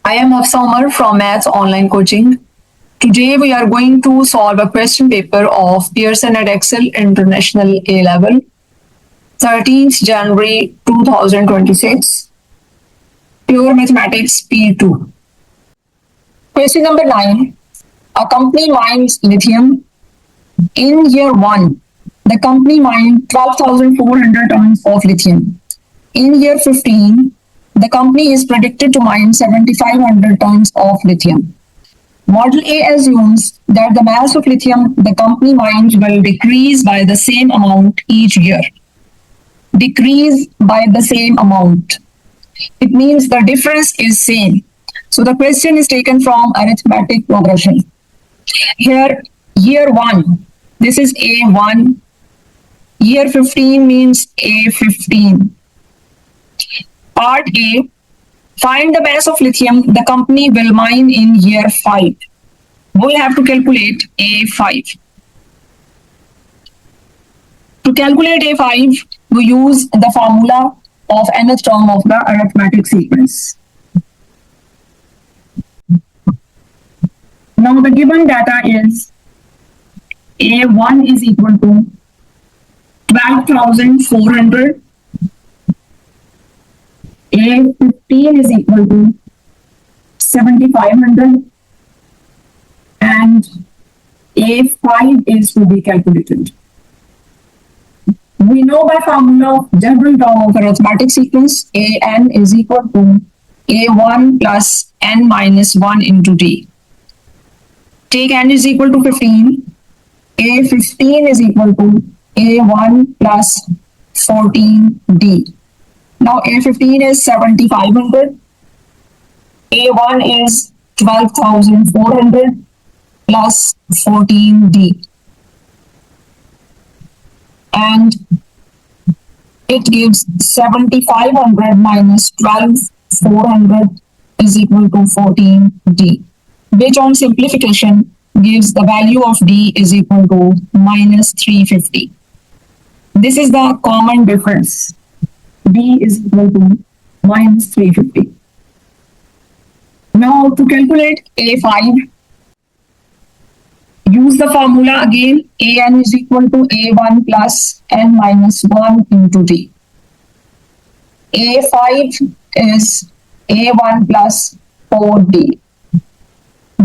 I am Hafsa Umar from Maths Online Coaching. Today we are going to solve a question paper of Pearson Edexcel International A Level, 13th January 2026, Pure Mathematics P2. Question number 9. A company mines lithium. In year 1, the company mined 12,400 tons of lithium. In year 15, the company is predicted to mine 7,500 tons of lithium. Model A assumes that the mass of lithium the company mines will decrease by the same amount each year. Decrease by the same amount. It means the difference is same. So the question is taken from arithmetic progression. Here, year 1, this is A1. Year 15 means A15. Part A, find the mass of lithium the company will mine in year 5. We have to calculate A5. To calculate A5, we use the formula of nth term of the arithmetic sequence. Now the given data is A1 is equal to 12,400. A15 is equal to 7,500 and A5 is to be calculated. We know by formula of general term of arithmetic sequence, An is equal to A1 plus n minus 1 into d. Take n is equal to 15. A15 is equal to A1 plus 14d. Now A15 is 7,500, A1 is 12,400 plus 14d. And it gives 7,500 minus 12,400 is equal to 14d, which on simplification gives the value of d is equal to minus 350. This is the common difference. D is equal to minus 350. Now to calculate A5, use the formula again. An is equal to A1 plus n minus 1 into d. A5 is A1 plus 4d.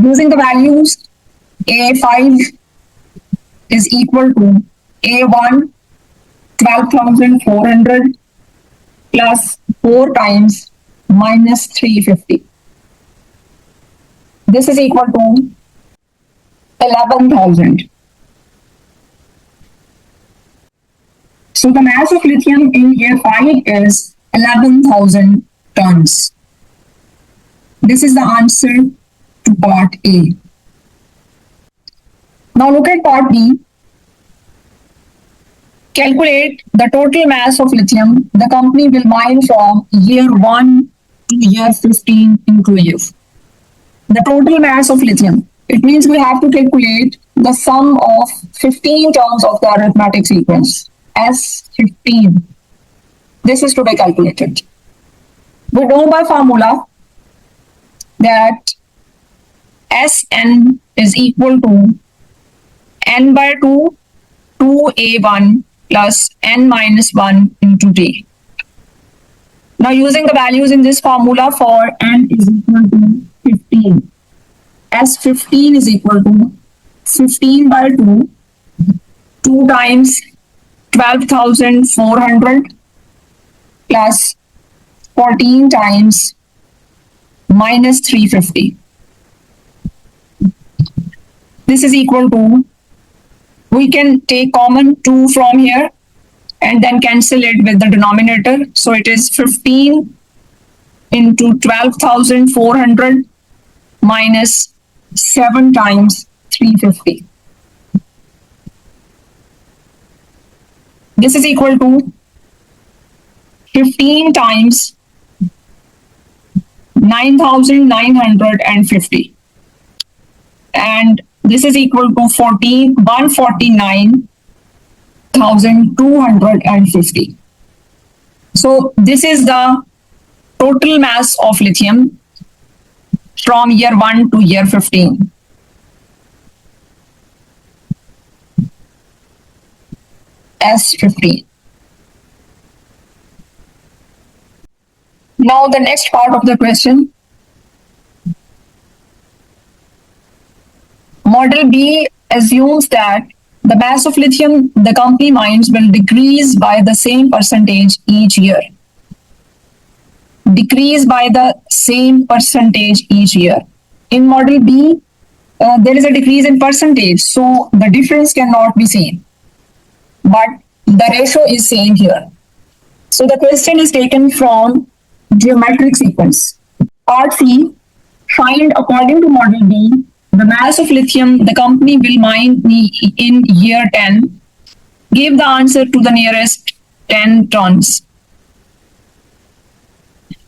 Using the values, A5 is equal to A1 12,400 plus 4 times minus 350. This is equal to 11,000. So the mass of lithium in year 5 is 11,000 tons. This is the answer to part A. Now look at part B. Calculate the total mass of lithium the company will mine from year 1 to year 15 into year. The total mass of lithium. It means we have to calculate the sum of 15 terms of the arithmetic sequence. S15. This is to be calculated. We know by formula that Sn is equal to n by 2 2a1 plus n minus 1 into d. Now using the values in this formula for n is equal to 15. S15 is equal to 15 by 2, 2 times 12,400 plus 14 times minus 350. This is equal to, we can take common 2 from here and then cancel it with the denominator. So it is 15 into 12,400 minus 7 times 350. This is equal to 15 times 9,950. And this is equal to 149,250. So this is the total mass of lithium from year 1 to year 15. S15. Now the next part of the question. Model B assumes that the mass of lithium the company mines will decrease by the same percentage each year. Decrease by the same percentage each year. In model B, there is a decrease in percentage, so the difference cannot be seen. But the ratio is same here. So the question is taken from geometric sequence. Part C, find according to model B, the mass of lithium the company will mine in year 10. Give the answer to the nearest 10 tons.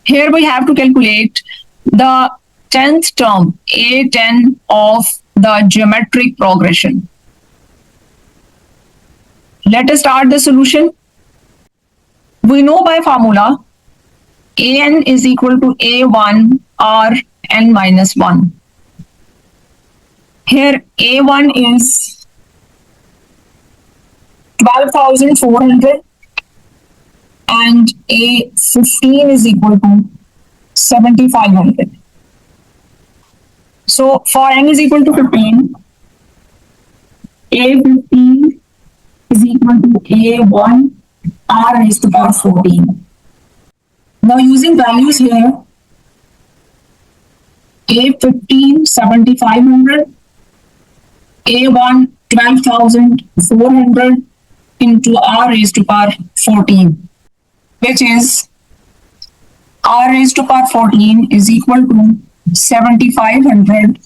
Here we have to calculate the 10th term, A10 of the geometric progression. Let us start the solution. We know by formula An is equal to A1 R n minus 1. Here A1 is 12,400 and A15 is equal to 7,500. So for n is equal to 15, A15 is equal to A1 R raised to power 14. Now using values here, A15 7,500, A1 12,400 into R raised to power 14, which is R raised to power 14 is equal to 7,500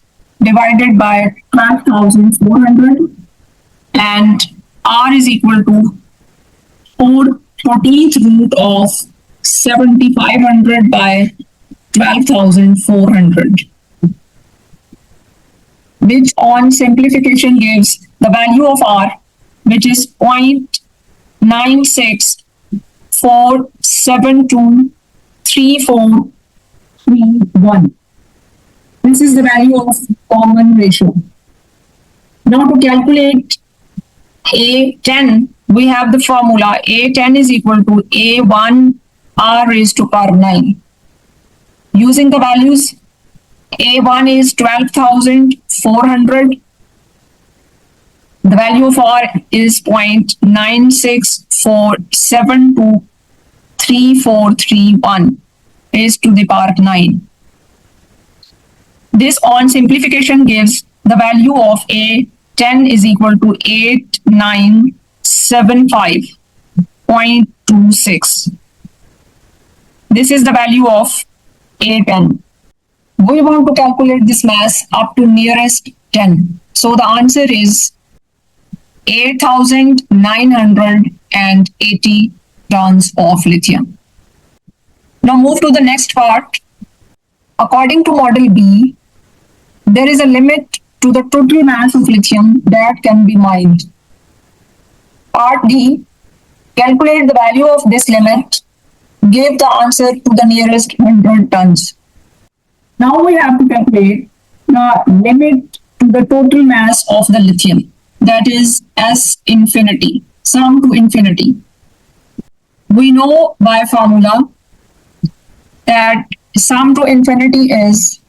divided by 12,400, and R is equal to 14th root of 7,500 by 12,400, which on simplification gives the value of R, which is 0.9647234331. This is the value of common ratio. Now to calculate A10, we have the formula A10 is equal to A1 R raised to power 9. Using the values, A1 is 12,400. The value of R is 0.9647234331 raised to the power 9. This on simplification gives the value of A10 is equal to 8975.26. This is the value of A10. We want to calculate this mass up to nearest 10. So the answer is 8,980 tons of lithium. Now move to the next part. According to model B, there is a limit to the total mass of lithium that can be mined. Part D, calculate the value of this limit. Give the answer to the nearest 100 tons. Now we have to calculate the limit to the total mass of the lithium, that is S infinity, sum to infinity. We know by formula that sum to infinity is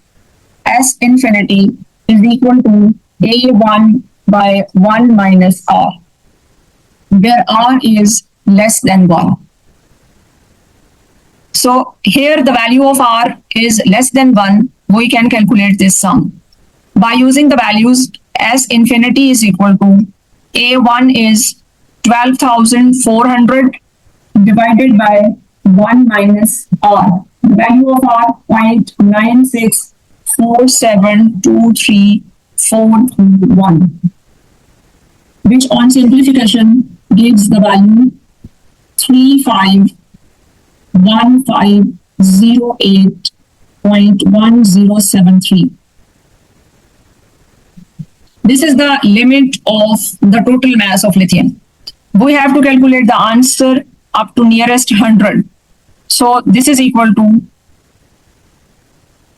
S infinity is equal to A1 by 1 minus R, where R is less than 1. So here the value of R is less than 1. We can calculate this sum. By using the values, S infinity is equal to A1 is 12,400 divided by 1 minus R. The value of R 0.96472341, which on simplification gives the value 351508.1073. This is the limit of the total mass of lithium. We have to calculate the answer up to nearest 100. So this is equal to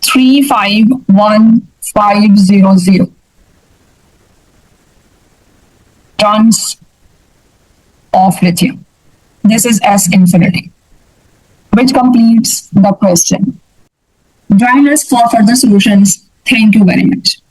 351,500 tons of lithium. This is S infinity, which completes the question. Join us for further solutions. Thank you very much.